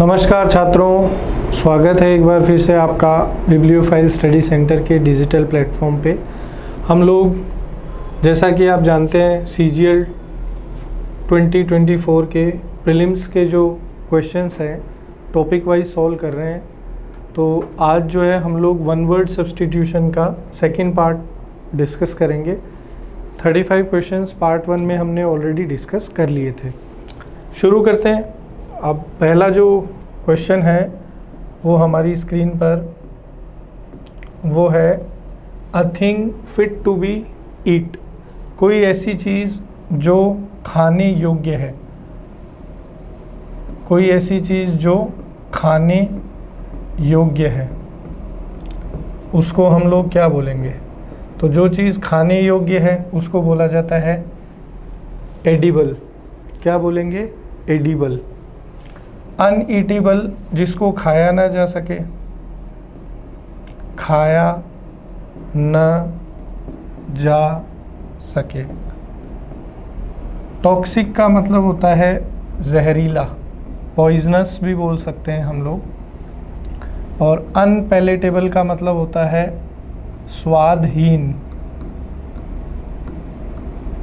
नमस्कार छात्रों, स्वागत है एक बार फिर से आपका बिब्लियोफाइल स्टडी सेंटर के डिजिटल प्लेटफॉर्म पे। हम लोग जैसा कि आप जानते हैं CGL 2024 के प्रीलिम्स के जो क्वेश्चंस हैं टॉपिक वाइज सॉल्व कर रहे हैं। तो आज जो है हम लोग वन वर्ड सब्स्टिट्यूशन का सेकंड पार्ट डिस्कस करेंगे। 35 क्वेश्चंस पार्ट 1 में हमने ऑलरेडी डिस्कस कर लिए थे। शुरू करते हैं। अब पहला जो क्वेश्चन है वो हमारी स्क्रीन पर वो है a thing fit to be eat. कोई ऐसी चीज़ जो खाने योग्य है, कोई ऐसी चीज़ जो खाने योग्य है, उसको हम लोग क्या बोलेंगे? तो जो चीज़ खाने योग्य है उसको बोला जाता है एडिबल। क्या बोलेंगे? एडिबल। अनईटेबल, जिसको खाया ना जा सके, खाया न जा सके। टॉक्सिक का मतलब होता है जहरीला, पॉइजनस भी बोल सकते हैं हम लोग। और अनपैलेटेबल का मतलब होता है स्वादहीन,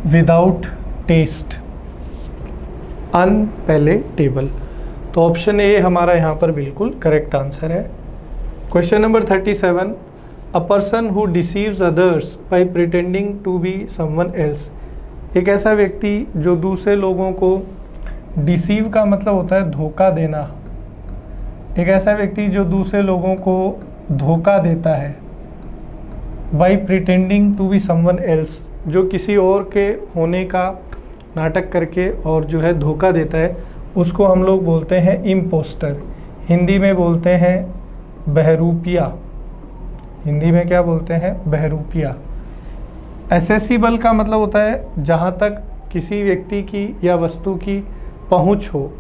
विदाउट टेस्ट, अनपैलेटेबल। तो ऑप्शन ए हमारा यहाँ पर बिल्कुल करेक्ट आंसर है। Question number 37, a person who deceives others by pretending to be someone else. एक ऐसा व्यक्ति जो दूसरे लोगों को, डिसीव का मतलब होता है धोखा देना, एक ऐसा व्यक्ति जो दूसरे लोगों को धोखा देता है, by pretending to be someone else, जो किसी और के होने का नाटक करके और जो है धोखा देता है, उसको हम लोग बोलते हैं इम्पोस्टर। हिंदी में बोलते हैं बहरूपिया। हिंदी में क्या बोलते हैं? बहरूपिया। एसेसिबल का मतलब होता है जहाँ तक किसी व्यक्ति की या वस्तु की पहुँच हो,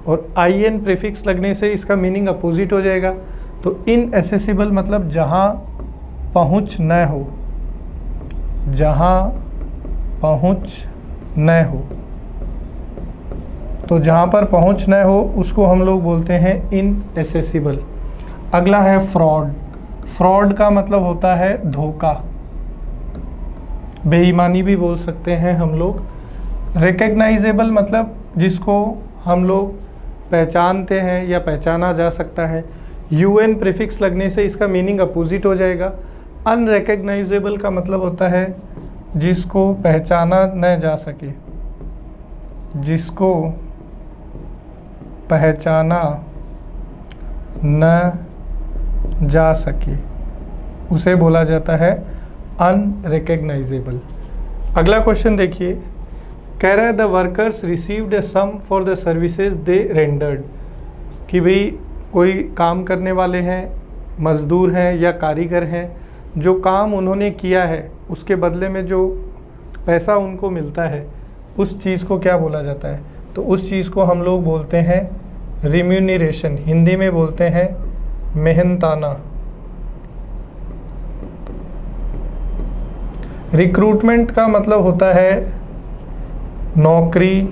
और IN प्रीफिक्स लगने से इसका मीनिंग अपोजिट हो जाएगा। तो इनएसेसिबल मतलब जहाँ पहुँच न हो, जहाँ पहुँच न हो। तो जहाँ पर पहुँच न हो उसको हम लोग बोलते हैं इनएसेसिबल। अगला है फ्रॉड। फ्रॉड का मतलब होता है धोखा, बेईमानी भी बोल सकते हैं हम लोग। रिकग्नाइजेबल मतलब जिसको हम लोग पहचानते हैं या पहचाना जा सकता है। UN प्रीफिक्स लगने से इसका मीनिंग अपोजिट हो जाएगा। अनरिकग्नाइजेबल का मतलब होता है जिसको पहचाना न जा सके, जिसको पहचाना न जा सके उसे बोला जाता है अनरिकग्नाइजेबल। अगला क्वेश्चन देखिए, कह रहा है the workers received a sum for the services they rendered. कि भाई कोई काम करने वाले हैं, मजदूर हैं या कारीगर हैं, जो काम उन्होंने किया है उसके बदले में जो पैसा उनको मिलता है, उस चीज़ को क्या बोला जाता है? तो उस चीज़ को हम लोग बोलते हैं रिम्यूनरेशन। हिंदी में बोलते हैं मेहनताना। रिक्रूटमेंट का मतलब होता है नौकरी,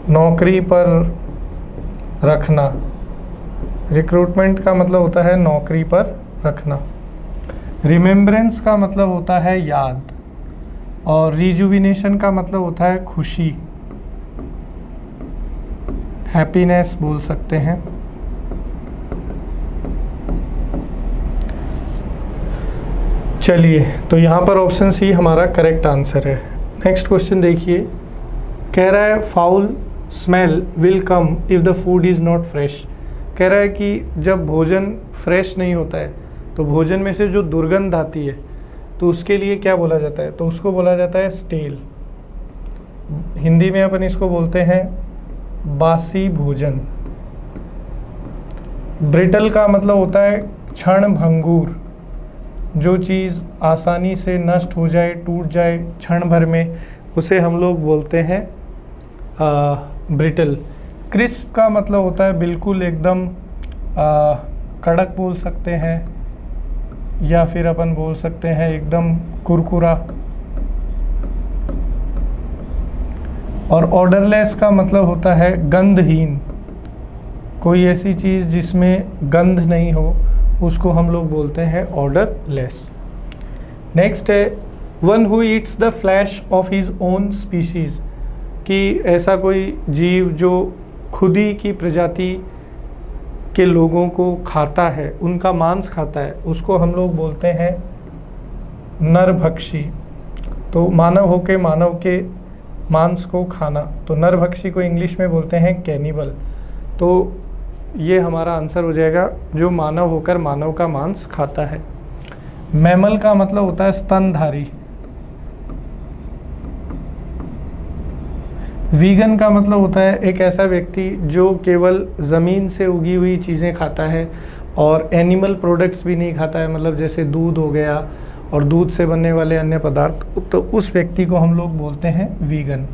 नौकरी पर रखना। रिक्रूटमेंट का मतलब होता है नौकरी पर रखना। रिमेम्बरेंस का मतलब होता है याद, और रिजुविनेशन का मतलब होता है खुशी, हैप्पीनेस बोल सकते हैं। चलिए, तो यहाँ पर ऑप्शन सी हमारा करेक्ट आंसर है। नेक्स्ट क्वेश्चन देखिए, कह रहा है foul smell will come if the food is not fresh. कह रहा है कि जब भोजन फ्रेश नहीं होता है तो भोजन में से जो दुर्गंध आती है तो उसके लिए क्या बोला जाता है? तो उसको बोला जाता है स्टेल। हिंदी में अपन इसको बोलते हैं बासी भोजन। ब्रिटल का मतलब होता है क्षण भंगुर, जो चीज़ आसानी से नष्ट हो जाए, टूट जाए क्षण भर में, उसे हम लोग बोलते हैं ब्रिटल। क्रिस्प का मतलब होता है बिल्कुल एकदम कड़क बोल सकते हैं, या फिर अपन बोल सकते हैं एकदम कुरकुरा। और ऑर्डरलेस का मतलब होता है गंधहीन, कोई ऐसी चीज़ जिसमें गंध नहीं हो उसको हम लोग बोलते हैं ऑर्डरलेस। नेक्स्ट है one who eats the flash of his own species, कि ऐसा कोई जीव जो खुद ही की प्रजाति के लोगों को खाता है, उनका मांस खाता है, उसको हम लोग बोलते हैं नरभक्षी। तो मानव होके मानव के मांस को खाना, तो नरभक्षी को इंग्लिश में बोलते हैं कैनिबल। तो ये हमारा आंसर हो जाएगा, जो मानव होकर मानव का मांस खाता है। मैमल का मतलब होता है स्तनधारी। वीगन का मतलब होता है एक ऐसा व्यक्ति जो केवल ज़मीन से उगी हुई चीज़ें खाता है और एनिमल प्रोडक्ट्स भी नहीं खाता है, मतलब जैसे दूध हो गया और दूध से बनने वाले अन्य पदार्थ, तो उस व्यक्ति को हम लोग बोलते हैं वीगन।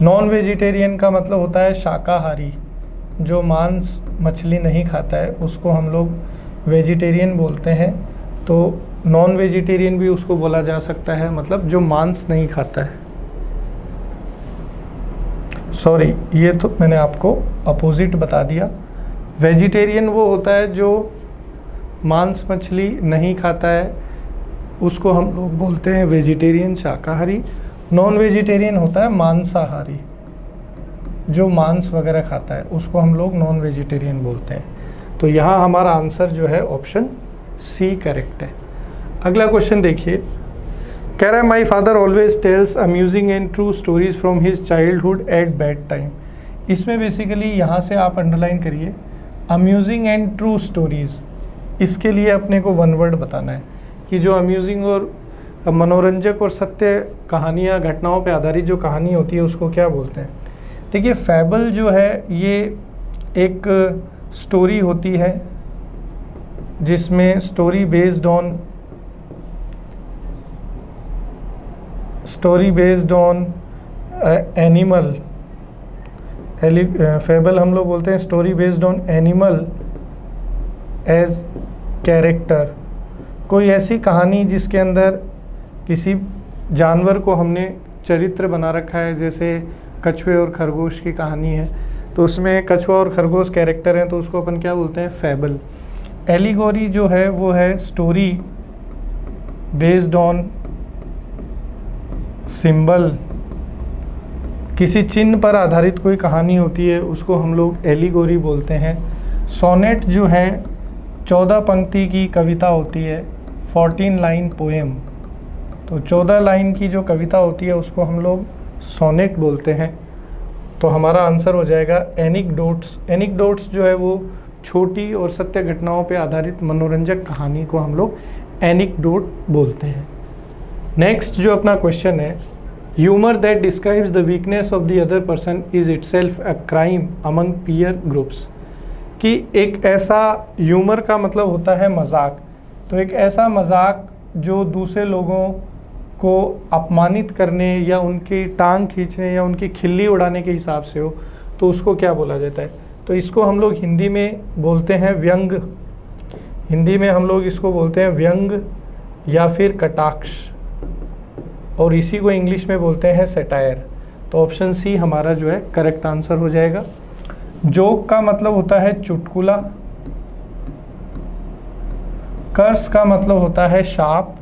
नॉन वेजिटेरियन का मतलब होता है शाकाहारी, जो मांस मछली नहीं खाता है उसको हम लोग वेजिटेरियन बोलते हैं। तो नॉन वेजिटेरियन भी उसको बोला जा सकता है, मतलब जो मांस नहीं खाता है। सॉरी, ये तो मैंने आपको अपोजिट बता दिया। वेजिटेरियन वो होता है जो मांस मछली नहीं खाता है, उसको हम लोग बोलते हैं वेजिटेरियन शाकाहारी। नॉन वेजिटेरियन होता है मांसाहारी, जो मांस वगैरह खाता है उसको हम लोग नॉन वेजिटेरियन बोलते हैं। तो यहाँ हमारा आंसर जो है ऑप्शन सी करेक्ट है। अगला क्वेश्चन देखिए, कह रहा है my father always tells amusing and true stories from his childhood at bed time. इसमें बेसिकली यहाँ से आप अंडरलाइन करिए अम्यूजिंग एंड ट्रू स्टोरीज़, इसके लिए अपने को वन वर्ड बताना है कि जो अम्यूजिंग और मनोरंजक और सत्य कहानियाँ, घटनाओं पे आधारित जो कहानी होती है उसको क्या बोलते हैं। देखिए फैबल जो है ये एक स्टोरी होती है जिसमें story based on animal, fable हम लोग बोलते हैं story based on animal as character. कोई ऐसी कहानी जिसके अंदर किसी जानवर को हमने चरित्र बना रखा है, जैसे कछुए और खरगोश की कहानी है तो उसमें कछुआ और खरगोश कैरेक्टर हैं, तो उसको अपन क्या बोलते हैं, फेबल। एलिगोरी जो है वो है स्टोरी बेस्ड ऑन सिंबल, किसी चिन्ह पर आधारित कोई कहानी होती है उसको हम लोग एलिगोरी बोलते हैं। सोनेट जो है 14 पंक्ति की कविता होती है, 14 लाइन पोएम, तो 14 लाइन की जो कविता होती है उसको हम लोग सोनेट बोलते हैं। तो हमारा आंसर हो जाएगा एनिक्डोट्स। एनिक्डोट्स जो है वो छोटी और सत्य घटनाओं पे आधारित मनोरंजक कहानी को हम लोग एनिक्डोट बोलते हैं। नेक्स्ट जो अपना क्वेश्चन है, humour that describes the weakness of the other person is itself a crime among peer groups, कि एक ऐसा ह्यूमर का मतलब होता है मजाक, तो एक ऐसा मजाक जो दूसरे लोगों को अपमानित करने या उनकी टांग खींचने या उनकी खिल्ली उड़ाने के हिसाब से हो, तो उसको क्या बोला जाता है। तो इसको हम लोग हिंदी में बोलते हैं व्यंग, हिंदी में हम लोग इसको बोलते हैं व्यंग या फिर कटाक्ष, और इसी को इंग्लिश में बोलते हैं सैटायर। तो ऑप्शन सी हमारा जो है करेक्ट आंसर हो जाएगा। जोक का मतलब होता है चुटकुला, कर्स का मतलब होता है शाप,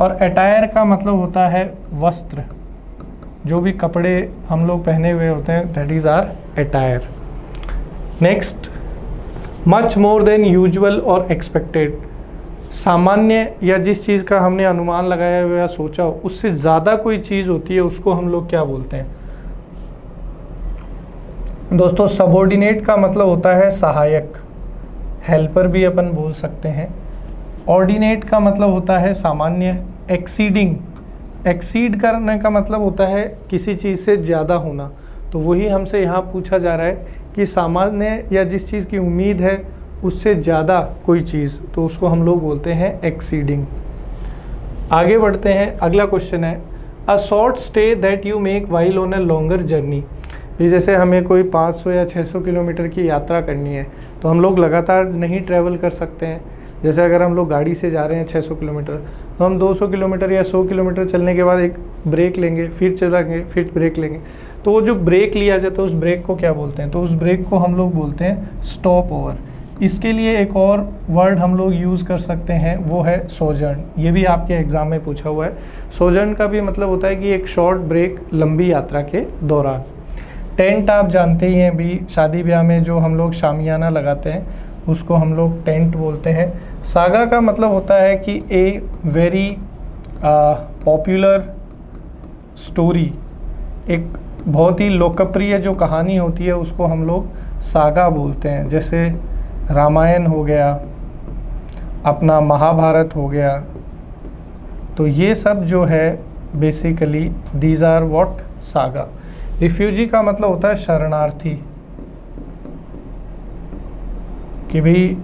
और अटायर का मतलब होता है वस्त्र, जो भी कपड़े हम लोग पहने हुए होते हैं, that is our attire. Next, much more than usual और एक्सपेक्टेड, सामान्य या जिस चीज़ का हमने अनुमान लगाया हुआ या सोचा हो उससे ज़्यादा कोई चीज़ होती है उसको हम लोग क्या बोलते हैं। दोस्तों सबऑर्डिनेट का मतलब होता है सहायक, हेल्पर भी अपन बोल सकते हैं। ऑर्डिनेट का मतलब होता है सामान्य। एक्सीडिंग, एक्सीड करने का मतलब होता है किसी चीज़ से ज़्यादा होना, तो वही हमसे यहाँ पूछा जा रहा है कि सामान्य या जिस चीज़ की उम्मीद है उससे ज़्यादा कोई चीज़, तो उसको हम लोग बोलते हैं एक्सीडिंग। आगे बढ़ते हैं, अगला क्वेश्चन है a short stay that you make while on a longer journey. ये जैसे हमें कोई 500 या 600 किलोमीटर की यात्रा करनी है तो हम लोग लगातार नहीं ट्रैवल कर सकते हैं। जैसे अगर हम लोग गाड़ी से जा रहे हैं 600 किलोमीटर तो हम 200 किलोमीटर या 100 किलोमीटर चलने के बाद एक ब्रेक लेंगे, फिर चलाएंगे, फिर ब्रेक लेंगे, तो तो जो ब्रेक लिया जाता है उस ब्रेक को क्या बोलते हैं? तो उस ब्रेक को हम लोग बोलते हैं स्टॉप ओवर। इसके लिए एक और वर्ड हम लोग यूज़ कर सकते हैं, वो है सोजर्न। ये भी आपके एग्ज़ाम में पूछा हुआ है। सोजर्न का भी मतलब होता है कि एक शॉर्ट ब्रेक लंबी यात्रा के दौरान। टेंट आप जानते ही हैं भी, शादी ब्याह में जो हम लोग शामियाना लगाते हैं उसको हम लोग टेंट बोलते हैं। सागा का मतलब होता है कि ए वेरी पॉपुलर स्टोरी, एक बहुत ही लोकप्रिय जो कहानी होती है उसको हम लोग सागा बोलते हैं। जैसे रामायण हो गया, अपना महाभारत हो गया, तो ये सब जो है basically these are what saga. Refugee का मतलब होता है शरणार्थी, कि भाई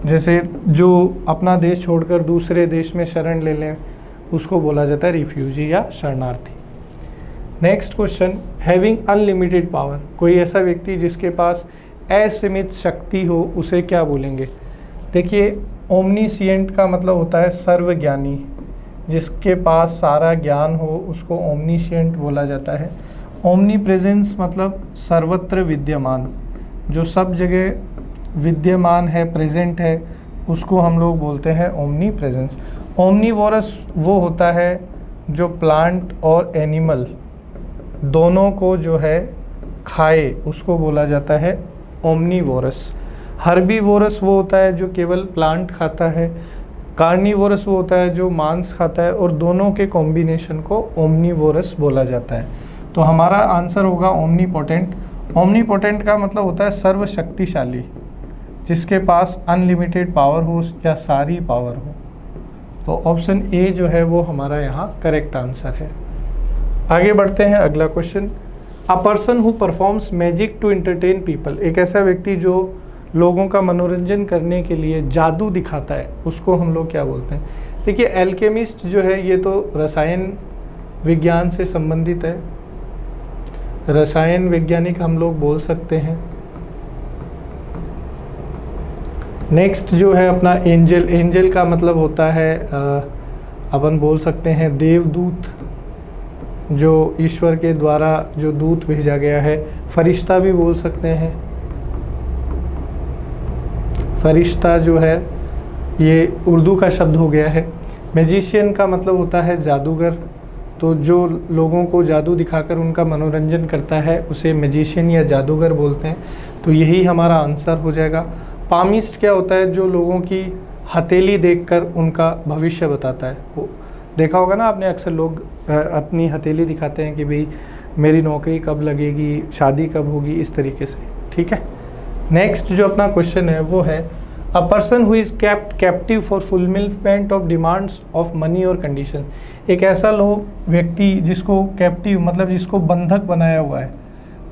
जैसे जो अपना देश छोड़कर दूसरे देश में शरण ले लें उसको बोला जाता है रिफ्यूजी या शरणार्थी। Next question, having unlimited power, कोई ऐसा व्यक्ति जिसके पास असीमित शक्ति हो उसे क्या बोलेंगे? देखिए, ओमनीसिएंट का मतलब होता है सर्वज्ञानी, जिसके पास सारा ज्ञान हो उसको ओमनीसिएंट बोला जाता है। ओमनी प्रेजेंस मतलब सर्वत्र विद्यमान, जो सब जगह विद्यमान है, प्रेजेंट है, उसको हम लोग बोलते हैं ओमनी प्रेजेंस। ओमनीवोरस वो होता है जो प्लांट और एनिमल दोनों को जो है खाए, उसको बोला जाता है ओमनीवोरस। हर्बीवोरस वो होता है जो केवल प्लांट खाता है। कार्निवोरस वो होता है जो मांस खाता है, और दोनों के कॉम्बिनेशन को ओमनीवोरस बोला जाता है। तो हमारा आंसर होगा ओमनीपोटेंट। ओमनीपोटेंट का मतलब होता है सर्वशक्तिशाली, जिसके पास अनलिमिटेड पावर हो या सारी पावर हो। तो ऑप्शन ए जो है वो हमारा यहाँ करेक्ट आंसर है। आगे बढ़ते हैं, अगला question, a person who performs magic to entertain people, एक ऐसा व्यक्ति जो लोगों का मनोरंजन करने के लिए जादू दिखाता है, उसको हम लोग क्या बोलते हैं? देखिए, एल्केमिस्ट जो है ये तो रसायन विज्ञान से संबंधित है, रसायन वैज्ञानिक हम लोग बोल सकते हैं। नेक्स्ट जो है अपना एंजल, एंजल का मतलब होता है अपन बोल सकते हैं देवदूत, जो ईश्वर के द्वारा जो दूत भेजा गया है। फरिश्ता भी बोल सकते हैं, फरिश्ता जो है ये उर्दू का शब्द हो गया है। मैजिशियन का मतलब होता है जादूगर, तो जो लोगों को जादू दिखाकर उनका मनोरंजन करता है उसे मैजिशियन या जादूगर बोलते हैं। तो यही हमारा आंसर हो जाएगा। पामिस्ट क्या होता है? जो लोगों की हथेली देखकर उनका भविष्य बताता है। वो देखा होगा ना आपने, अक्सर लोग अपनी हथेली दिखाते हैं कि भाई मेरी नौकरी कब लगेगी, शादी कब होगी, इस तरीके से। ठीक है, नेक्स्ट जो अपना क्वेश्चन है वो है, अ person who is kept captive for fulfilment of demands of money और कंडीशन, एक ऐसा लोग व्यक्ति जिसको कैप्टिव मतलब जिसको बंधक बनाया हुआ है,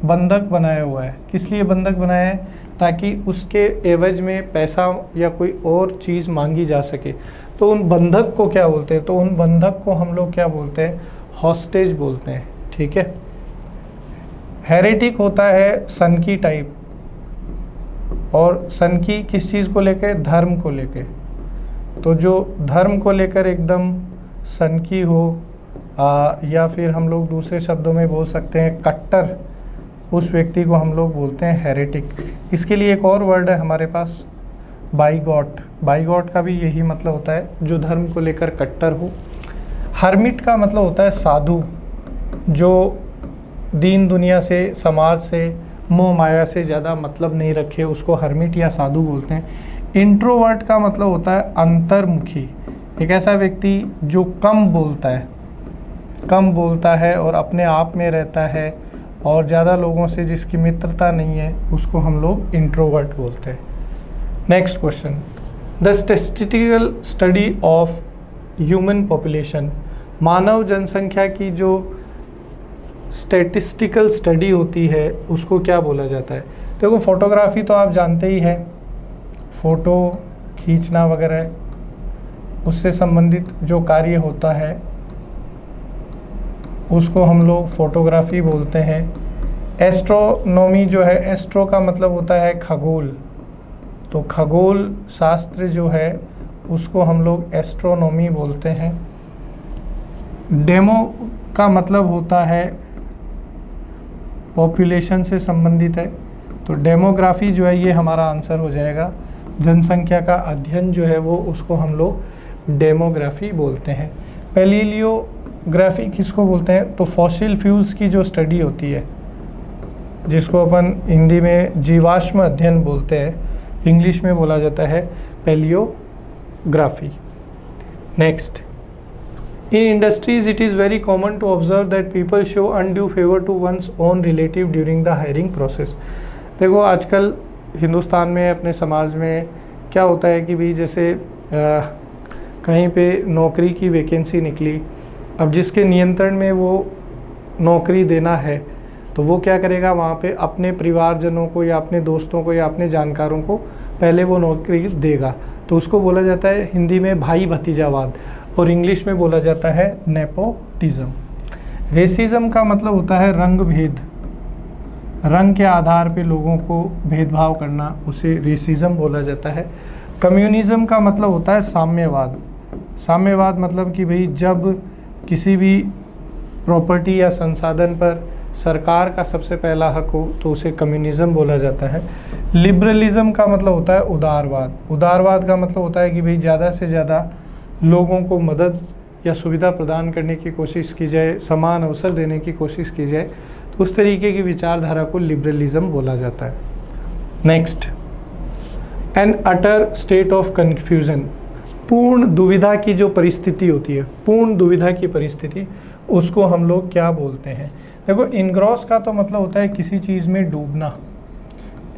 बंधक बनाया हुआ है। किस लिए बंधक बनाया है? ताकि उसके एवज में पैसा या कोई और चीज़ मांगी जा सके। तो उन बंधक को क्या बोलते हैं? तो उन बंधक को हम लोग क्या बोलते हैं? हॉस्टेज बोलते हैं। ठीक है। हेरेटिक होता है सनकी टाइप, और सनकी किस चीज़ को लेकर? धर्म को लेकर। तो जो धर्म को लेकर एकदम सनकी हो, या फिर हम लोग दूसरे शब्दों में बोल सकते हैं कट्टर, उस व्यक्ति को हम लोग बोलते हैं हेरेटिक। इसके लिए एक और वर्ड है हमारे पास, बाइगॉट। बाइगॉट का भी यही मतलब होता है, जो धर्म को लेकर कट्टर हो। हर्मिट का मतलब होता है साधु, जो दीन दुनिया से, समाज से, मोह माया से ज़्यादा मतलब नहीं रखे, उसको हर्मिट या साधु बोलते हैं। इंट्रोवर्ट का मतलब होता है अंतर्मुखी, एक ऐसा व्यक्ति जो कम बोलता है और अपने आप में रहता है और ज़्यादा लोगों से जिसकी मित्रता नहीं है, उसको हम लोग इंट्रोवर्ट बोलते हैं। Next question, the statistical study of human population, मानव जनसंख्या की जो स्टैटिस्टिकल स्टडी होती है उसको क्या बोला जाता है? देखो, फोटोग्राफी तो आप जानते ही हैं, फ़ोटो खींचना वगैरह, उससे संबंधित जो कार्य होता है उसको हम लोग फोटोग्राफी बोलते हैं। एस्ट्रोनॉमी जो है, एस्ट्रो का मतलब होता है खगोल, तो खगोल शास्त्र जो है उसको हम लोग एस्ट्रोनॉमी बोलते हैं। डेमो का मतलब होता है पॉपुलेशन से संबंधित है, तो डेमोग्राफी जो है ये हमारा आंसर हो जाएगा। जनसंख्या का अध्ययन जो है वो उसको हम लोग डेमोग्राफी बोलते हैं। पैलियोग्राफी किसको बोलते हैं? तो फॉसिल फ्यूल्स की जो स्टडी होती है, जिसको अपन हिंदी में जीवाश्म अध्ययन बोलते हैं, इंग्लिश में बोला जाता है palaeography. Next, in industries it is very common to observe that people show undue favor to one's own relative during the hiring process। देखो आजकल हिंदुस्तान में अपने समाज में क्या होता है कि भाई जैसे कहीं पे नौकरी की वैकेंसी निकली, अब जिसके नियंत्रण में वो नौकरी देना है तो वो क्या करेगा, वहाँ पे अपने परिवारजनों को या अपने दोस्तों को या अपने जानकारों को पहले वो नौकरी देगा। तो उसको बोला जाता है हिंदी में भाई भतीजावाद, और इंग्लिश में बोला जाता है नेपोटिज्म। रेसिज्म का मतलब होता है रंग भेद, रंग के आधार पे लोगों को भेदभाव करना, उसे रेसिज्म बोला जाता है। कम्युनिज्म का मतलब होता है साम्यवाद। साम्यवाद मतलब कि भाई जब किसी भी प्रॉपर्टी या संसाधन पर सरकार का सबसे पहला हक हो तो उसे कम्युनिज्म बोला जाता है। लिबरलिज्म का मतलब होता है उदारवाद। उदारवाद का मतलब होता है कि भाई ज़्यादा से ज़्यादा लोगों को मदद या सुविधा प्रदान करने की कोशिश की जाए, समान अवसर देने की कोशिश की जाए, तो उस तरीके की विचारधारा को लिबरलिज्म बोला जाता है। Next, N utter state of confusion, पूर्ण दुविधा की जो परिस्थिति होती है, पूर्ण दुविधा की परिस्थिति, उसको हम लोग क्या बोलते हैं? देखो, इनग्रॉस का तो मतलब होता है किसी चीज़ में डूबना,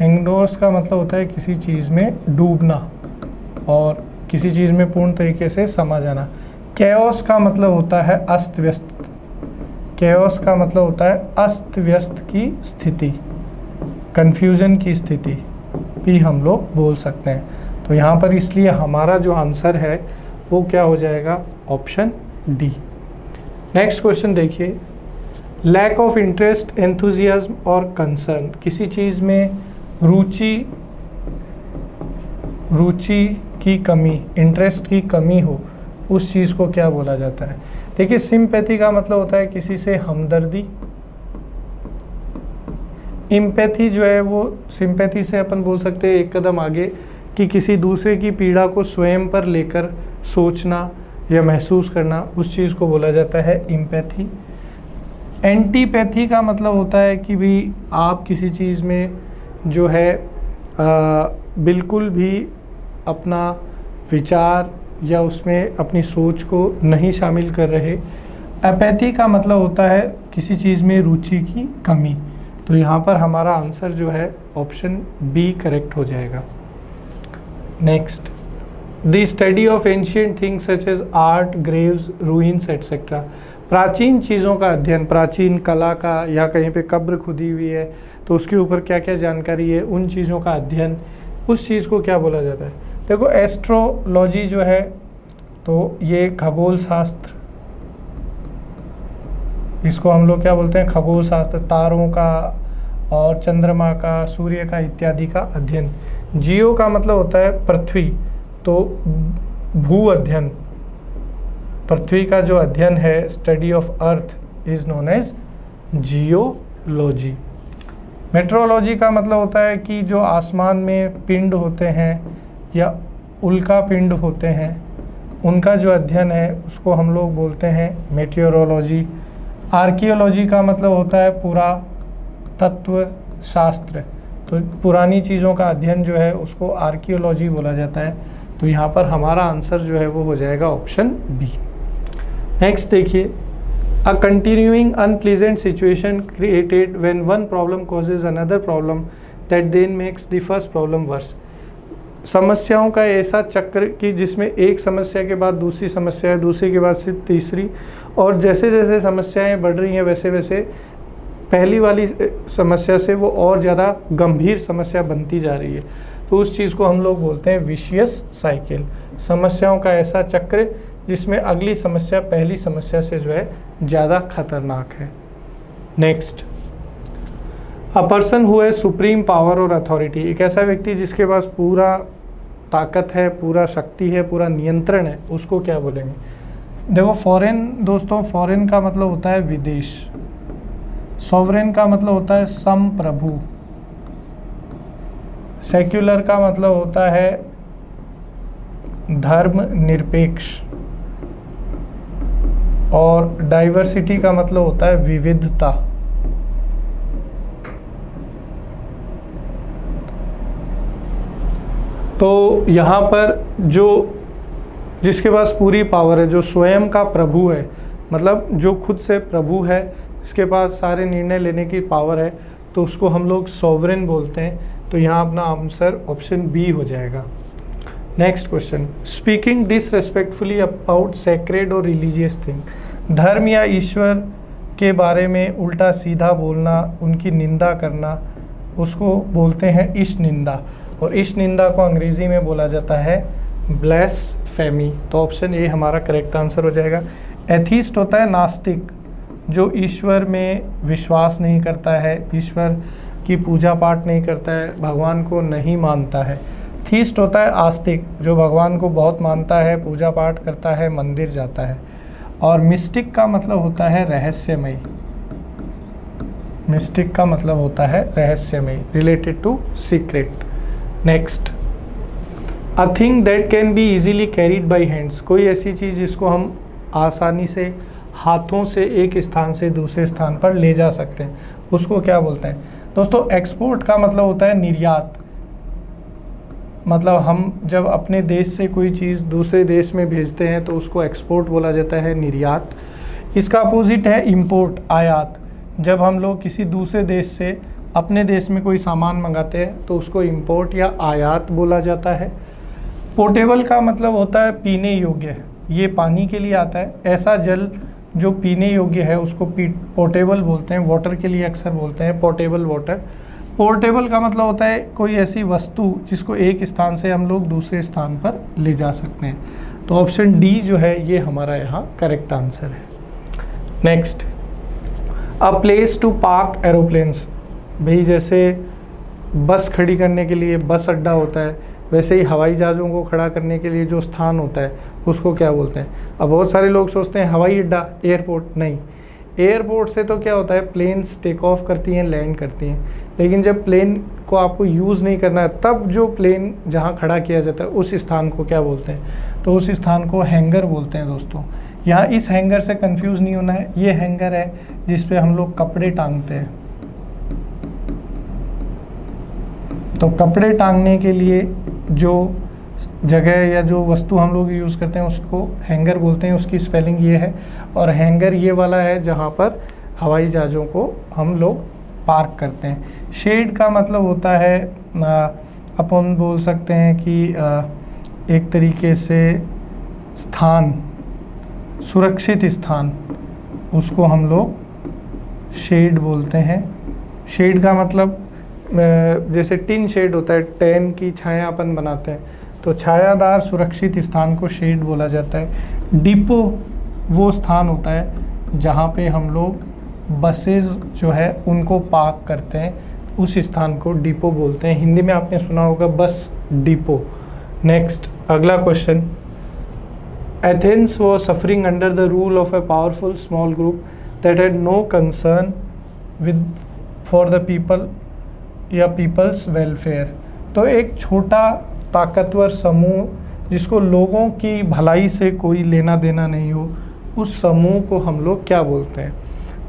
इनग्रॉस का मतलब होता है किसी चीज़ में डूबना और किसी चीज़ में पूर्ण तरीके से समा जाना। कैओस का मतलब होता है अस्त व्यस्त, कैओस का मतलब होता है अस्त व्यस्त की स्थिति, कन्फ्यूजन की स्थिति भी हम लोग बोल सकते हैं। तो यहाँ पर इसलिए हमारा जो आंसर है वो क्या हो जाएगा? Option D. नेक्स्ट क्वेश्चन देखिए, लैक ऑफ इंटरेस्ट, एंथुजियाज्म और कंसर्न, किसी चीज़ में रुचि की कमी, इंटरेस्ट की कमी हो, उस चीज़ को क्या बोला जाता है? देखिए, सिंपैथी का मतलब होता है किसी से हमदर्दी। इम्पैथी जो है वो, सिंपैथी से अपन बोल सकते हैं एक कदम आगे, कि किसी दूसरे की पीड़ा को स्वयं पर लेकर सोचना या महसूस करना, उस चीज़ को बोला जाता है इम्पैथी। एंटीपैथी का मतलब होता है कि भी आप किसी चीज़ में जो है बिल्कुल भी अपना विचार या उसमें अपनी सोच को नहीं शामिल कर रहे। अपैथी का मतलब होता है किसी चीज़ में रुचि की कमी। तो यहाँ पर हमारा आंसर जो है ऑप्शन बी करेक्ट हो जाएगा। Next, the study of ancient things such as art, graves, ruins etcetera, प्राचीन चीज़ों का अध्ययन, प्राचीन कला का, या कहीं पे कब्र खुदी हुई है तो उसके ऊपर क्या क्या जानकारी है, उन चीज़ों का अध्ययन, उस चीज़ को क्या बोला जाता है? देखो, एस्ट्रोलॉजी जो है तो ये खगोल शास्त्र, इसको हम लोग क्या बोलते हैं? खगोल शास्त्र, तारों का और चंद्रमा का, सूर्य का इत्यादि का अध्ययन। जियो का मतलब होता है पृथ्वी, तो भू अध्ययन, पृथ्वी का जो अध्ययन है, study of earth, is known as geology. Metrology का मतलब होता है कि जो आसमान में पिंड होते हैं या उल्का पिंड होते हैं, उनका जो अध्ययन है उसको हम लोग बोलते हैं मेटियोरोलॉजी। आर्कियोलॉजी का मतलब होता है पुरातत्व शास्त्र, तो पुरानी चीज़ों का अध्ययन जो है उसको आर्कियोलॉजी बोला जाता है। तो यहाँ पर हमारा आंसर जो है वो हो जाएगा ऑप्शन बी। नेक्स्ट देखिए, a continuing unpleasant situation created when one problem causes another problem that then makes the first problem worse. समस्याओं का ऐसा चक्र कि जिसमें एक समस्या के बाद दूसरी समस्या है, दूसरी के बाद से तीसरी, और जैसे जैसे समस्याएं बढ़ रही हैं वैसे वैसे पहली वाली समस्या से वो और ज़्यादा गंभीर समस्या बनती जा रही है। तो उस चीज़ को हम लोग बोलते हैं विशियस साइकिल, समस्याओं का ऐसा चक्र जिसमें अगली समस्या पहली समस्या से जो है ज़्यादा खतरनाक है। Next, a person who has supreme power और अथॉरिटी, एक ऐसा व्यक्ति जिसके पास पूरा ताकत है, पूरा शक्ति है, पूरा नियंत्रण है, उसको क्या बोलेंगे? देखो, फॉरेन, दोस्तों, फॉरेन का मतलब होता है विदेश, सॉवरेन का मतलब होता है संप्रभु, सेक्युलर का मतलब होता है धर्मनिरपेक्ष, और डाइवर्सिटी का मतलब होता है विविधता। तो यहाँ पर जिसके पास पूरी पावर है, जो स्वयं का प्रभु है, मतलब जो खुद से प्रभु है, इसके पास सारे निर्णय लेने की पावर है, तो उसको हम लोग सॉवरेन बोलते हैं। तो यहाँ अपना आंसर ऑप्शन बी हो जाएगा। Next question, speaking disrespectfully about sacred और रिलीजियस थिंग, धर्म या ईश्वर के बारे में उल्टा सीधा बोलना, उनकी निंदा करना, उसको बोलते हैं ईश निंदा, और ईश निंदा को अंग्रेजी में बोला जाता है ब्लेसफेमी। तो ऑप्शन ए हमारा करेक्ट आंसर हो जाएगा। एथीस्ट होता है नास्तिक, जो ईश्वर में विश्वास नहीं करता है, ईश्वर की पूजा पाठ नहीं करता है, भगवान को नहीं मानता है। थीस्ट होता है आस्तिक, जो भगवान को बहुत मानता है, पूजा पाठ करता है, मंदिर जाता है। और मिस्टिक का मतलब होता है रहस्यमयी, मिस्टिक का मतलब होता है रहस्यमयी, related to secret. Next, a thing that can be easily carried by hands, कोई ऐसी चीज़ जिसको हम आसानी से हाथों से एक स्थान से दूसरे स्थान पर ले जा सकते हैं, उसको क्या बोलते हैं दोस्तों? एक्सपोर्ट का मतलब होता है निर्यात, मतलब हम जब अपने देश से कोई चीज़ दूसरे देश में भेजते हैं तो उसको एक्सपोर्ट बोला जाता है, निर्यात। इसका अपोजिट है इंपोर्ट, आयात। जब हम लोग किसी दूसरे देश से अपने देश में कोई सामान मंगाते हैं तो उसको इंपोर्ट या आयात बोला जाता है। पोर्टेबल का मतलब होता है पीने योग्य, ये पानी के लिए आता है, ऐसा जल जो पीने योग्य है उसको पोर्टेबल बोलते हैं। वाटर के लिए अक्सर बोलते हैं पोर्टेबल वाटर। पोर्टेबल का मतलब होता है कोई ऐसी वस्तु जिसको एक स्थान से हम लोग दूसरे स्थान पर ले जा सकते हैं। तो ऑप्शन डी जो है ये हमारा यहाँ करेक्ट आंसर है। Next, a place to park aeroplanes, भाई जैसे बस खड़ी करने के लिए बस अड्डा होता है, वैसे ही हवाई जहाज़ों को खड़ा करने के लिए जो स्थान होता है उसको क्या बोलते हैं? अब बहुत सारे लोग सोचते हैं हवाई अड्डा, एयरपोर्ट, नहीं। एयरपोर्ट से तो क्या होता है, प्लेन्स टेक ऑफ करती हैं, लैंड करती हैं, लेकिन जब प्लेन को आपको यूज़ नहीं करना है तब जो प्लेन जहाँ खड़ा किया जाता है उस स्थान को क्या बोलते हैं? तो उस स्थान को हैंगर बोलते हैं दोस्तों। यहाँ इस हैंगर से कंफ्यूज नहीं होना है, ये हैंगर है जिस पे हम लोग कपड़े टांगते हैं। तो कपड़े टांगने के लिए जो जगह या जो वस्तु हम लोग यूज़ करते हैं उसको हैंगर बोलते हैं, उसकी स्पेलिंग ये है। और हैंगर ये वाला है जहाँ पर हवाई जहाज़ों को हम लोग पार्क करते हैं। शेड का मतलब होता है अपन बोल सकते हैं कि एक तरीके से स्थान, सुरक्षित स्थान, उसको हम लोग शेड बोलते हैं। शेड का मतलब जैसे टिन शेड होता है, टेन की छाया अपन बनाते हैं, तो छायादार सुरक्षित स्थान को शेड बोला जाता है। डिपो वो स्थान होता है जहाँ पे हम लोग बसेस जो है उनको पार्क करते हैं, उस स्थान को डिपो बोलते हैं। हिंदी में आपने सुना होगा बस डिपो। नेक्स्ट, अगला question, Athens was suffering under the rule of a powerful small group that had no concern with for the people या पीपल्स वेलफेयर। तो एक छोटा ताकतवर समूह जिसको लोगों की भलाई से कोई लेना देना नहीं हो, उस समूह को हम लोग क्या बोलते हैं?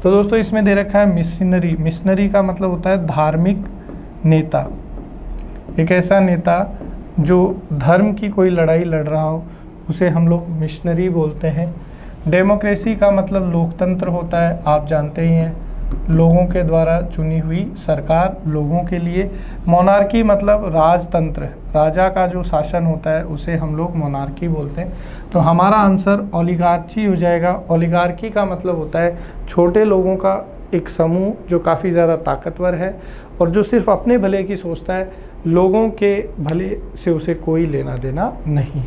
तो दोस्तों इसमें दे रखा है मिशनरी। मिशनरी का मतलब होता है धार्मिक नेता, एक ऐसा नेता जो धर्म की कोई लड़ाई लड़ रहा हो उसे हम लोग मिशनरी बोलते हैं। डेमोक्रेसी का मतलब लोकतंत्र होता है, आप जानते ही हैं, लोगों के द्वारा चुनी हुई सरकार लोगों के लिए। मोनार्की मतलब राजतंत्र, राजा का जो शासन होता है उसे हम लोग मोनार्की बोलते हैं। तो हमारा आंसर ओलिगार्ची हो जाएगा। ओलिगार्की का मतलब होता है छोटे लोगों का एक समूह जो काफ़ी ज़्यादा ताकतवर है और जो सिर्फ अपने भले की सोचता है, लोगों के भले से उसे कोई लेना देना नहीं।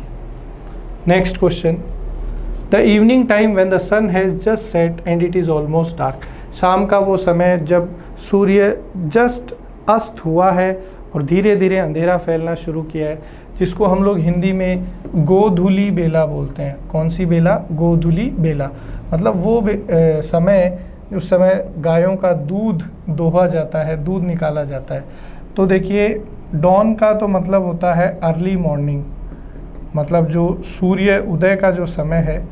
Next question, the evening time when the sun has just set and it is almost dark, शाम का वो समय जब सूर्य जस्ट अस्त हुआ है और धीरे धीरे अंधेरा फैलना शुरू किया है, जिसको हम लोग हिंदी में गोधूली बेला बोलते हैं। कौन सी बेला? गोधूली बेला। मतलब वो समय उस समय गायों का दूध दोहा जाता है, दूध निकाला जाता है। तो देखिए डॉन का तो मतलब होता है अर्ली मॉर्निंग, मतलब जो सूर्य उदय का जो समय है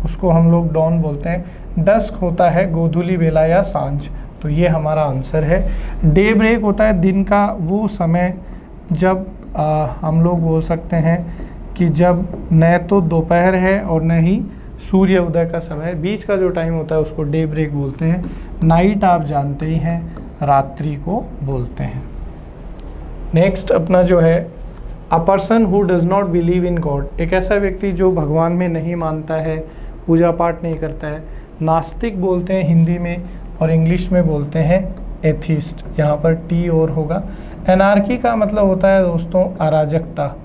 उसको हम लोग डॉन बोलते हैं। डस्क होता है गोधूली बेला या सांझ, तो ये हमारा आंसर है। डे ब्रेक होता है दिन का वो समय जब हम लोग बोल सकते हैं कि जब न तो दोपहर है और न ही सूर्य उदय का समय, बीच का जो टाइम होता है उसको डे ब्रेक बोलते हैं। नाइट आप जानते ही हैं रात्रि को बोलते हैं। नेक्स्ट अपना जो है अ person who does not believe in God, एक ऐसा व्यक्ति जो भगवान में नहीं मानता है, पूजा पाठ नहीं करता है, नास्तिक बोलते हैं हिंदी में, और इंग्लिश में बोलते हैं एथिस्ट, यहाँ पर टी और होगा। एनार्की का मतलब होता है दोस्तों अराजकता,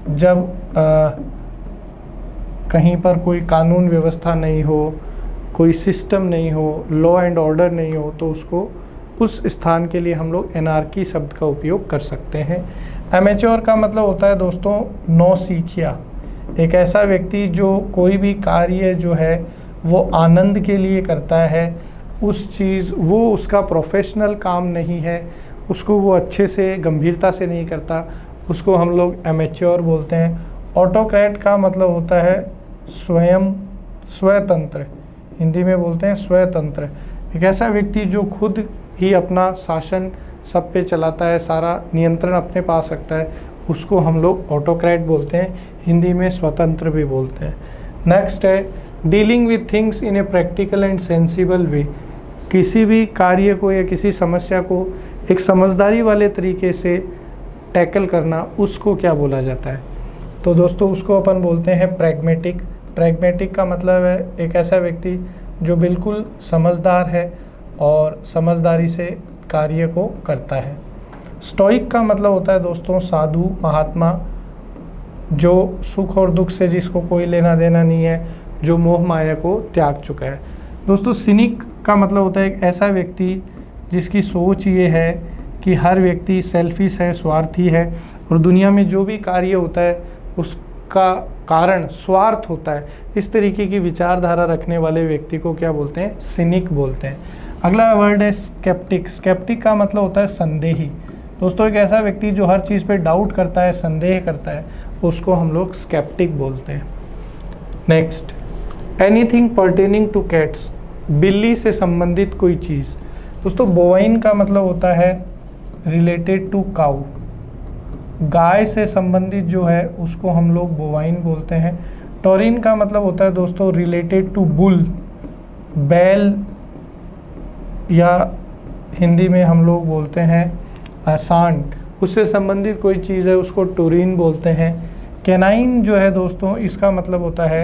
जब कहीं पर कोई कानून व्यवस्था नहीं हो, कोई सिस्टम नहीं हो, लॉ एंड ऑर्डर नहीं हो, तो उसको उस स्थान के लिए हम लोग एनार्की शब्द का उपयोग कर सकते हैं। एमेच्योर का मतलब होता है दोस्तों नौसिखिया, एक ऐसा व्यक्ति जो कोई भी कार्य जो है वो आनंद के लिए करता है, उस चीज़ वो उसका प्रोफेशनल काम नहीं है, उसको वो अच्छे से गंभीरता से नहीं करता, उसको हम लोग एमेच्योर बोलते हैं। ऑटोक्रेट का मतलब होता है स्वतंत्र, हिंदी में बोलते हैं स्वतंत्र, एक ऐसा व्यक्ति जो खुद ही अपना शासन सब पे चलाता है, सारा नियंत्रण अपने पास रखता है, उसको हम लोग ऑटोक्रेट बोलते हैं, हिंदी में स्वतंत्र भी बोलते हैं। नेक्स्ट है dealing with things in a practical and sensible way, किसी भी कार्य को या किसी समस्या को एक समझदारी वाले तरीके से टैकल करना, उसको क्या बोला जाता है? तो दोस्तों उसको अपन बोलते हैं प्रैग्मेटिक। प्रैग्मेटिक का मतलब है एक ऐसा व्यक्ति जो बिल्कुल समझदार है और समझदारी से कार्य को करता है। स्टोइक का मतलब होता है दोस्तों साधु महात्मा, जो सुख और दुख से जिसको कोई लेना देना नहीं है, जो मोह माया को त्याग चुका है। दोस्तों सिनिक का मतलब होता है एक ऐसा व्यक्ति जिसकी सोच ये है कि हर व्यक्ति सेल्फिश है, स्वार्थी है, और दुनिया में जो भी कार्य होता है उसका कारण स्वार्थ होता है। इस तरीके की विचारधारा रखने वाले व्यक्ति को क्या बोलते हैं? सिनिक बोलते हैं। अगला वर्ड है स्केप्टिक। स्केप्टिक का मतलब होता है संदेही। दोस्तों एक ऐसा व्यक्ति जो हर चीज़ पे डाउट करता है, संदेह करता है, उसको हम लोग स्केप्टिक बोलते हैं। Next anything pertaining two cats, बिल्ली से संबंधित कोई चीज़। दोस्तों बोवाइन का मतलब होता है रिलेटेड टू काऊ, गाय से संबंधित जो है उसको हम लोग बोवाइन बोलते हैं। टोरिन का मतलब होता है दोस्तों रिलेटेड टू बुल, बैल, या हिंदी में हम लोग बोलते हैं सांड, उससे संबंधित कोई चीज़ है उसको टोरिन बोलते हैं। कैनाइन जो है दोस्तों इसका मतलब होता है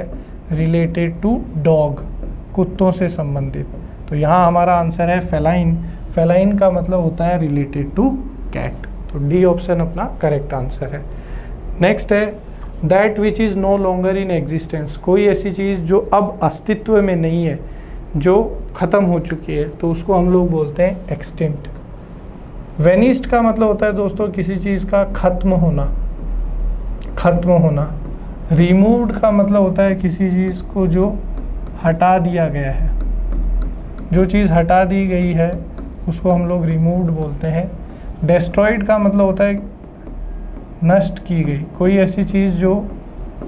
रिलेटेड टू डॉग, कुत्तों से संबंधित। तो यहाँ हमारा आंसर है फेलाइन। फेलाइन का मतलब होता है रिलेटेड टू कैट। तो डी ऑप्शन अपना करेक्ट आंसर है। नेक्स्ट है that which is no longer in existence, कोई ऐसी चीज़ जो अब अस्तित्व में नहीं है, जो ख़त्म हो चुकी है, तो उसको हम लोग बोलते हैं एक्सटिंक्ट। वेनिस्ड का मतलब होता है दोस्तों किसी चीज़ का खत्म होना, खत्म होना। रिमूव्ड का मतलब होता है किसी चीज़ को जो हटा दिया गया है, जो चीज़ हटा दी गई है उसको हम लोग रिमूव्ड बोलते हैं। डेस्ट्रॉयड का मतलब होता है नष्ट की गई, कोई ऐसी चीज़ जो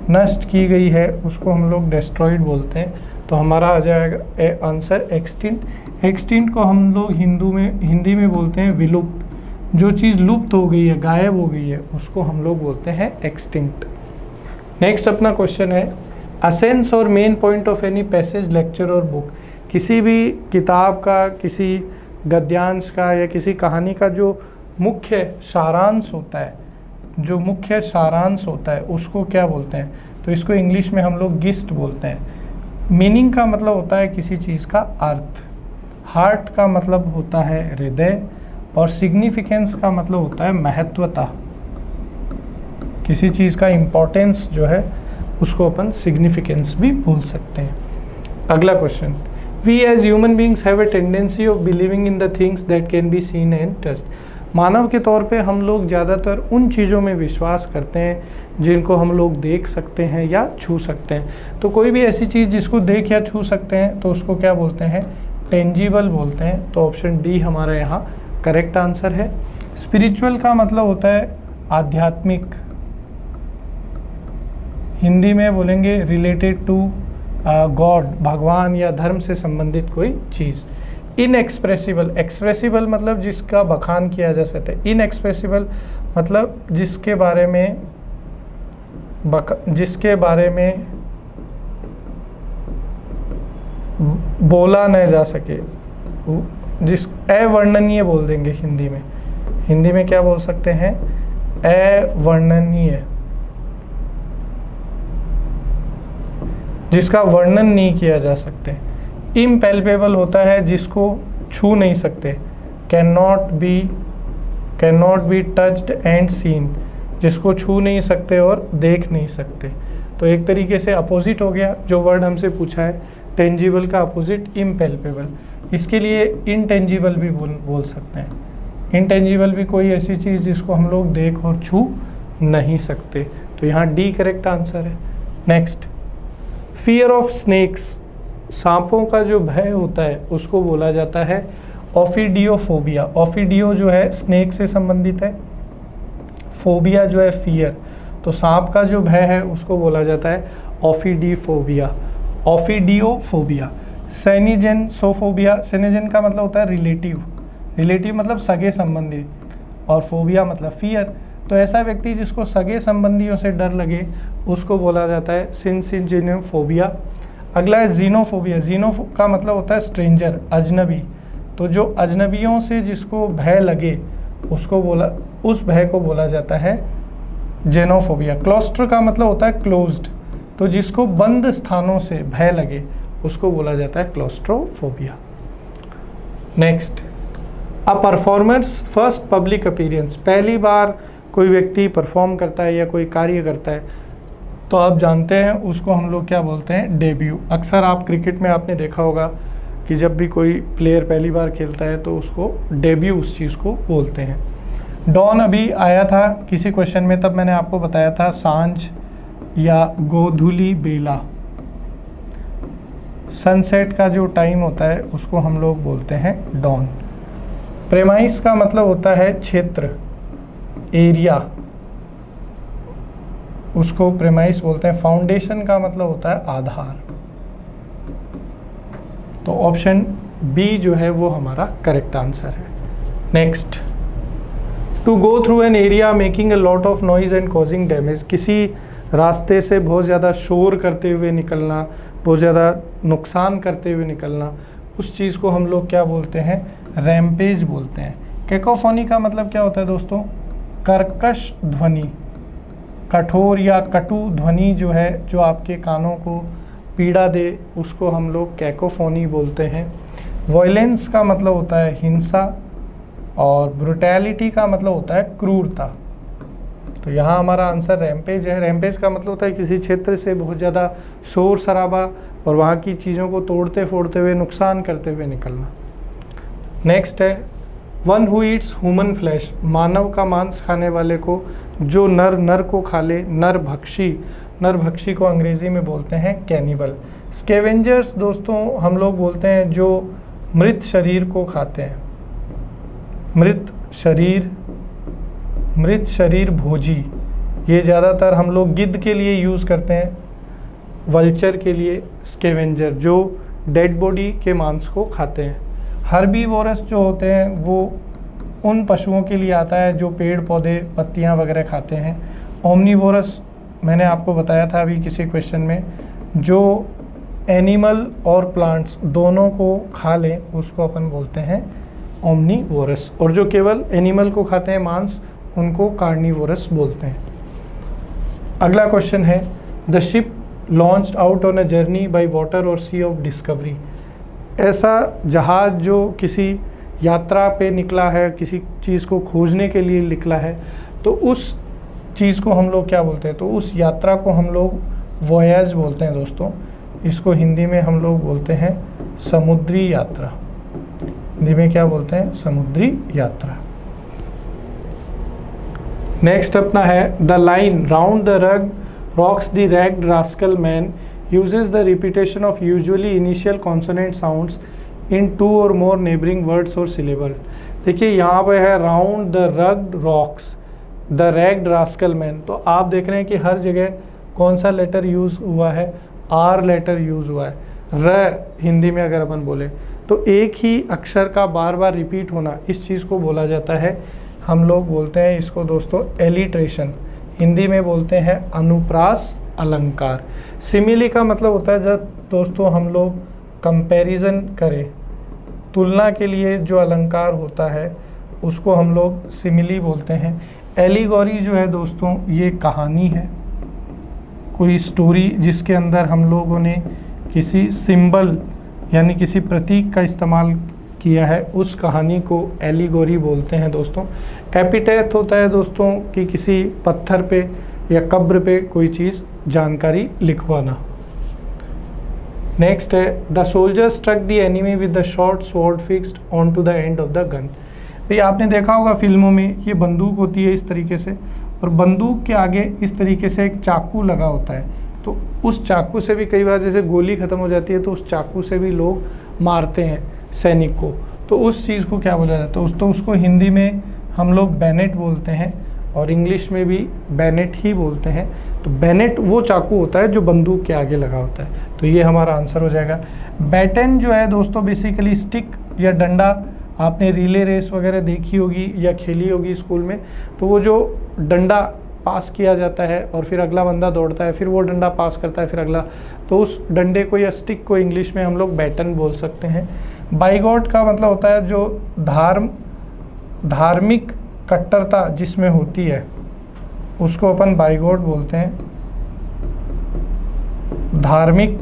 नष्ट की गई है उसको हम लोग डेस्ट्रॉयड बोलते हैं। तो हमारा आ जाएगा आंसर एक्सटिंक्ट। एक्सटिंक्ट को हम लोग हिंदी में बोलते हैं विलुप्त, जो चीज़ लुप्त हो गई है, गायब हो गई है, उसको हम लोग बोलते हैं एक्सटिंक्ट। नेक्स्ट अपना क्वेश्चन है असेंस और main point of any passage, lecture और बुक, किसी भी किताब का, किसी गद्यांश का या किसी कहानी का जो मुख्य सारांश होता है, जो मुख्य सारांश होता है उसको क्या बोलते हैं? तो इसको इंग्लिश में हम लोग गिस्ट बोलते हैं। मीनिंग का मतलब होता है किसी चीज़ का अर्थ। हार्ट का मतलब होता है हृदय, और सिग्निफिकेंस का मतलब होता है महत्वता, किसी चीज़ का इम्पोर्टेंस जो है उसको अपन सिग्निफिकेंस भी बोल सकते हैं। अगला question, we as human beings have a tendency of believing in the things that can be seen and touched. मानव के तौर पे हम लोग ज़्यादातर उन चीज़ों में विश्वास करते हैं जिनको हम लोग देख सकते हैं या छू सकते हैं। तो कोई भी ऐसी चीज़ जिसको देख या छू सकते हैं तो उसको क्या बोलते हैं? टेंजिबल बोलते हैं, तो ऑप्शन डी हमारा यहाँ करेक्ट आंसर है। स्पिरिचुअल का मतलब होता है आध्यात्मिक, हिंदी में बोलेंगे रिलेटेड टू गॉड, भगवान या धर्म से संबंधित कोई चीज़। इनएक्सप्रेसिबल, एक्सप्रेसिबल मतलब जिसका बखान किया जा सकता है, इनएक्सप्रेसिबल मतलब जिसके बारे में बोला न जा सके, जिस अवर्णनीय बोल देंगे हिंदी में। हिंदी में क्या बोल सकते हैं? अवर्णनीय, जिसका वर्णन नहीं किया जा सकते। इम्पैल्पेबल होता है जिसको छू नहीं सकते, can not be touched and seen, जिसको छू नहीं सकते और देख नहीं सकते। तो एक तरीके से अपोजिट हो गया जो वर्ड हमसे पूछा है, टेंजिबल का अपोजिट इम्पैल्पेबल। इसके लिए इनटेंजिबल भी बोल सकते हैं। इनटेंजिबल भी कोई ऐसी चीज़ जिसको हम लोग देख और छू नहीं सकते, तो यहाँ डी करेक्ट आंसर है। नेक्स्ट, फियर ऑफ स्नेक्स, सांपों का जो भय होता है उसको बोला जाता है ऑफिडियोफोबिया। ऑफिडियो जो है स्नेक से संबंधित है, फोबिया जो है फियर, तो सांप का जो भय है उसको बोला जाता है ऑफिडियोफोबिया। सेनिजेनसोफोबिया, सेनिजेन का मतलब होता है रिलेटिव, रिलेटिव मतलब सगे संबंधी, और फोबिया मतलब फियर। तो ऐसा व्यक्ति जिसको सगे संबंधियों से डर लगे उसको बोला जाता है सिंसिजेनोफोबिया। अगला है जीनोफोबिया। जीनो का मतलब होता है स्ट्रेंजर, अजनबी। तो जो अजनबियों से जिसको भय लगे उसको उस भय को बोला जाता है जेनोफोबिया। क्लॉस्टर का मतलब होता है क्लोज्ड, तो जिसको बंद स्थानों से भय लगे उसको बोला जाता है क्लॉस्ट्रोफोबिया। नेक्स्ट, अ परफॉर्मर्स फर्स्ट पब्लिक अपीयरेंस, पहली बार कोई व्यक्ति परफॉर्म करता है या कोई कार्य करता है तो आप जानते हैं उसको हम लोग क्या बोलते हैं? डेब्यू। अक्सर आप क्रिकेट में आपने देखा होगा कि जब भी कोई प्लेयर पहली बार खेलता है तो उसको डेब्यू उस चीज़ को बोलते हैं। डॉन अभी आया था किसी क्वेश्चन में, तब मैंने आपको बताया था सांझ या गोधूली बेला। सनसेट का जो टाइम होता है उसको हम लोग बोलते हैं डॉन। प्रेमाइस का मतलब होता है क्षेत्र, एरिया, उसको प्रेमाइस बोलते हैं। फाउंडेशन का मतलब होता है आधार। तो ऑप्शन बी जो है वो हमारा करेक्ट आंसर है। Next, to go through an area making a lot of noise and causing damage, किसी रास्ते से बहुत ज़्यादा शोर करते हुए निकलना, बहुत ज़्यादा नुकसान करते हुए निकलना, उस चीज़ को हम लोग क्या बोलते हैं? रैम्पेज बोलते हैं। कैकोफोनी का मतलब क्या होता है दोस्तों? कर्कश ध्वनि, कठोर या कटु ध्वनि जो है, जो आपके कानों को पीड़ा दे, उसको हम लोग कैकोफोनी बोलते हैं। वॉयलेंस का मतलब होता है हिंसा, और ब्रुटैलिटी का मतलब होता है क्रूरता। तो यहाँ हमारा आंसर रैम्पेज है। रैम्पेज का मतलब होता है किसी क्षेत्र से बहुत ज़्यादा शोर शराबा और वहाँ की चीज़ों को तोड़ते फोड़ते हुए, नुकसान करते हुए निकलना। नेक्स्ट है, one who eats human flesh, मानव का मांस खाने वाले को, जो नर को खा ले, नरभक्षी को अंग्रेज़ी में बोलते हैं कैनिबल। स्केवेंजर्स दोस्तों हम लोग बोलते हैं जो मृत शरीर को खाते हैं, मृत शरीर भोजी। ये ज़्यादातर हम लोग गिद्ध के लिए यूज़ करते हैं, वल्चर के लिए स्केवेंजर, जो डेड बॉडी के मांस को खाते हैं। हर्बीवोरस जो होते हैं वो उन पशुओं के लिए आता है जो पेड़ पौधे पत्तियां वगैरह खाते हैं। ओमनीवोरस मैंने आपको बताया था अभी किसी क्वेश्चन में, जो एनिमल और प्लांट्स दोनों को खा लें उसको अपन बोलते हैं ओमनीवोरस, और जो केवल एनिमल को खाते हैं मांस उनको कार्निवोरस बोलते हैं। अगला क्वेश्चन है, the ship launched out on a journey by water और सी ऑफ डिस्कवरी, ऐसा जहाज़ जो किसी यात्रा पे निकला है, किसी चीज़ को खोजने के लिए निकला है, तो उस चीज़ को हम लोग क्या बोलते हैं? तो उस यात्रा को हम लोग वॉयज बोलते हैं दोस्तों। इसको हिंदी में हम लोग बोलते हैं समुद्री यात्रा। हिंदी में क्या बोलते हैं? समुद्री यात्रा। नेक्स्ट अपना है, the line round the rug rocks the ragged rascal man uses the repetition of usually initial consonant sounds इन 2 और मोर नेबरिंग वर्ड्स और सिलेबल। देखिए यहाँ पे है round the rugged rocks, the ragged rascal man. तो आप देख रहे हैं कि हर जगह कौन सा लेटर यूज़ हुआ है, आर लेटर यूज़ हुआ है। र हिंदी में अगर अपन बोले तो एक ही अक्षर का बार बार रिपीट होना, इस चीज़ को बोला जाता है, हम लोग बोलते हैं इसको दोस्तों एलिट्रेशन। हिंदी में बोलते हैं अनुप्रास अलंकार। सिमिली का मतलब होता है जब दोस्तों हम लोग कंपैरिजन करें, तुलना के लिए जो अलंकार होता है उसको हम लोग सिमिली बोलते हैं। एलिगोरी जो है दोस्तों ये कहानी है, कोई स्टोरी जिसके अंदर हम लोगों ने किसी सिंबल यानी किसी प्रतीक का इस्तेमाल किया है, उस कहानी को एलिगोरी बोलते हैं दोस्तों। एपिटैथ होता है दोस्तों कि किसी पत्थर पे या कब्र पे कोई चीज़ जानकारी लिखवाना। नेक्स्ट है the soldier struck the enemy with the short sword fixed on to the end of the gun. भाई आपने देखा होगा फिल्मों में ये बंदूक होती है इस तरीके से, और बंदूक के आगे इस तरीके से एक चाकू लगा होता है, तो उस चाकू से भी कई बार जैसे गोली ख़त्म हो जाती है तो उस चाकू से भी लोग मारते हैं सैनिक को, तो उस चीज़ को क्या बोला जाता है? तो उसको हिंदी में हम लोग बैनेट बोलते हैं और इंग्लिश में भी बैनेट ही बोलते हैं। तो बैनेट वो चाकू होता है जो बंदूक के आगे लगा होता है, तो ये हमारा आंसर हो जाएगा। बैटन जो है दोस्तों बेसिकली स्टिक या डंडा, आपने रिले रेस वगैरह देखी होगी या खेली होगी स्कूल में, तो वो जो डंडा पास किया जाता है और फिर अगला बंदा दौड़ता है, फिर वो डंडा पास करता है, फिर अगला, तो उस डंडे को या स्टिक को इंग्लिश में हम लोग बैटन बोल सकते हैं। बाइगॉट का मतलब होता है जो धार्मिक कट्टरता जिसमें होती है उसको अपन बाइगॉट बोलते हैं। धार्मिक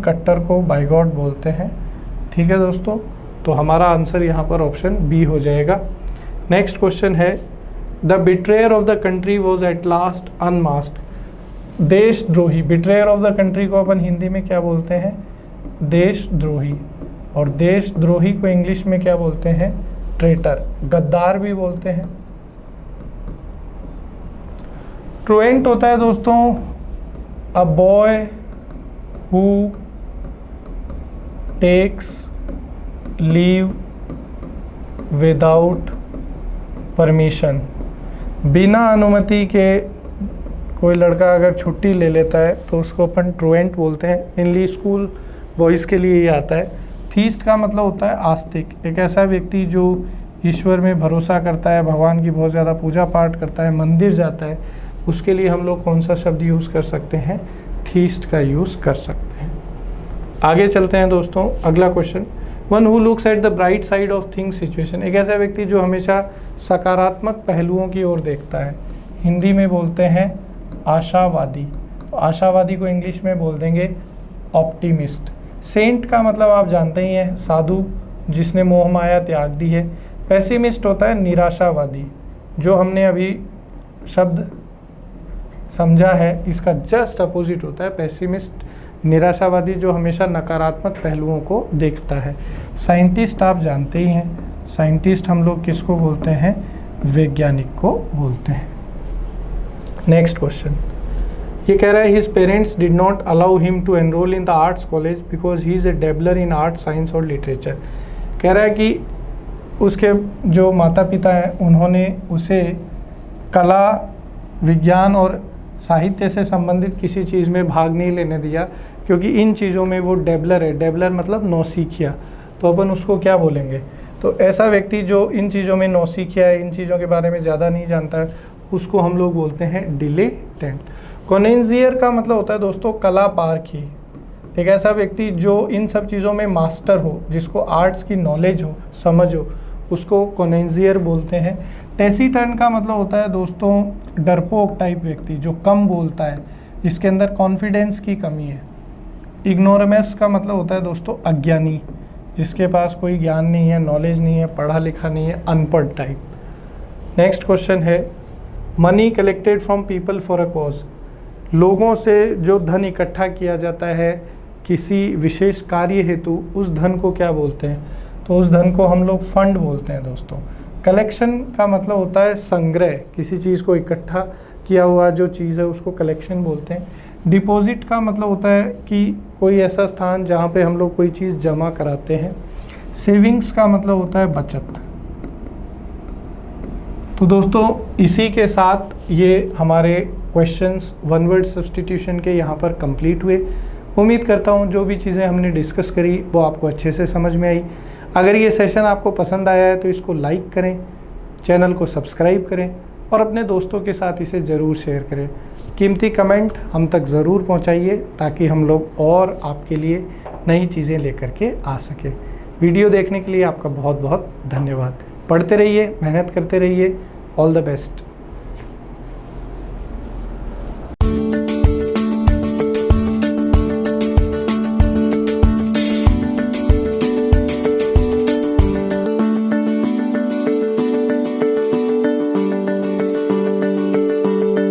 कट्टर को बाइगॉट बोलते हैं। ठीक है दोस्तों, तो हमारा आंसर यहाँ पर ऑप्शन बी हो जाएगा। नेक्स्ट क्वेश्चन है the betrayer of the country was at last unmasked. देशद्रोही, बिट्रेयर ऑफ द कंट्री को अपन हिंदी में क्या बोलते हैं? देशद्रोही। और देशद्रोही को इंग्लिश में क्या बोलते हैं? ट्रेटर, गद्दार भी बोलते हैं। ट्रुएंट होता है दोस्तों a boy who takes leave without permission. बिना अनुमति के कोई लड़का अगर छुट्टी ले लेता है तो उसको अपन ट्रुएंट बोलते हैं। मेनली स्कूल बॉयज़ के लिए ये आता है। थीस्ट का मतलब होता है आस्तिक, एक ऐसा व्यक्ति जो ईश्वर में भरोसा करता है, भगवान की बहुत ज़्यादा पूजा पाठ करता है, मंदिर जाता है, उसके लिए हम लोग कौन सा शब्द यूज़ कर सकते हैं? थीस्ट का यूज़ कर सकते हैं। आगे चलते हैं दोस्तों, अगला question, one who looks at the bright side of things situation. एक ऐसा व्यक्ति जो हमेशा सकारात्मक पहलुओं की ओर देखता है, हिंदी में बोलते हैं आशावादी। तो आशावादी को इंग्लिश में बोल देंगे ऑप्टिमिस्ट। सेंट का मतलब आप जानते ही हैं, साधु जिसने मोह माया त्याग दी है। पेसिमिस्ट होता है निराशावादी, जो हमने अभी शब्द समझा है इसका जस्ट अपोजिट होता है पेसिमिस्ट, निराशावादी जो हमेशा नकारात्मक पहलुओं को देखता है। साइंटिस्ट आप जानते ही हैं, साइंटिस्ट हम लोग किसको बोलते हैं? वैज्ञानिक को बोलते हैं। नेक्स्ट क्वेश्चन, ये कह रहा है his parents did not allow him to enrol in the arts college because he is a dabbler in art, science और लिटरेचर। कह रहा है कि उसके जो माता पिता हैं उन्होंने उसे कला, विज्ञान और साहित्य से संबंधित किसी चीज़ में भाग नहीं लेने दिया क्योंकि इन चीज़ों में वो डेबलर है। डेबलर मतलब नौसिखिया, तो अपन उसको क्या बोलेंगे? तो ऐसा व्यक्ति जो इन चीज़ों में नौसिखिया है, इन चीज़ों के बारे में ज़्यादा नहीं जानता है, उसको हम लोग बोलते हैं डिलेटेंट। कॉनेंजियर का मतलब होता है दोस्तों कला पारखी, एक ऐसा व्यक्ति जो इन सब चीज़ों में मास्टर हो, जिसको आर्ट्स की नॉलेज हो, समझ हो, उसको कॉनेंजियर बोलते हैं। टेसिटर्न का मतलब होता है दोस्तों डरपोक टाइप व्यक्ति जो कम बोलता है, जिसके अंदर कॉन्फिडेंस की कमी है। इग्नोरमस का मतलब होता है दोस्तों अज्ञानी, जिसके पास कोई ज्ञान नहीं है, नॉलेज नहीं है, पढ़ा लिखा नहीं है, अनपढ़ टाइप। नेक्स्ट क्वेश्चन है money collected from people for a cause. लोगों से जो धन इकट्ठा किया जाता है किसी विशेष कार्य हेतु, उस धन को क्या बोलते हैं? तो उस धन को हम लोग फंड बोलते हैं दोस्तों। कलेक्शन का मतलब होता है संग्रह, किसी चीज़ को इकट्ठा किया हुआ जो चीज़ है उसको कलेक्शन बोलते हैं। डिपॉजिट का मतलब होता है कि कोई ऐसा स्थान जहाँ पे हम लोग कोई चीज़ जमा कराते हैं। सेविंग्स का मतलब होता है बचत। तो दोस्तों इसी के साथ ये हमारे क्वेश्चंस वन वर्ड सब्स्टिट्यूशन के यहाँ पर कंप्लीट हुए। उम्मीद करता हूँ जो भी चीज़ें हमने डिस्कस करी वो आपको अच्छे से समझ में आई। अगर ये सेशन आपको पसंद आया है तो इसको लाइक करें, चैनल को सब्सक्राइब करें और अपने दोस्तों के साथ इसे ज़रूर शेयर करें। कीमती कमेंट हम तक ज़रूर पहुँचाइए ताकि हम लोग और आपके लिए नई चीज़ें लेकर के आ सकें। वीडियो देखने के लिए आपका बहुत बहुत धन्यवाद। पढ़ते रहिए, मेहनत करते रहिए। All the best.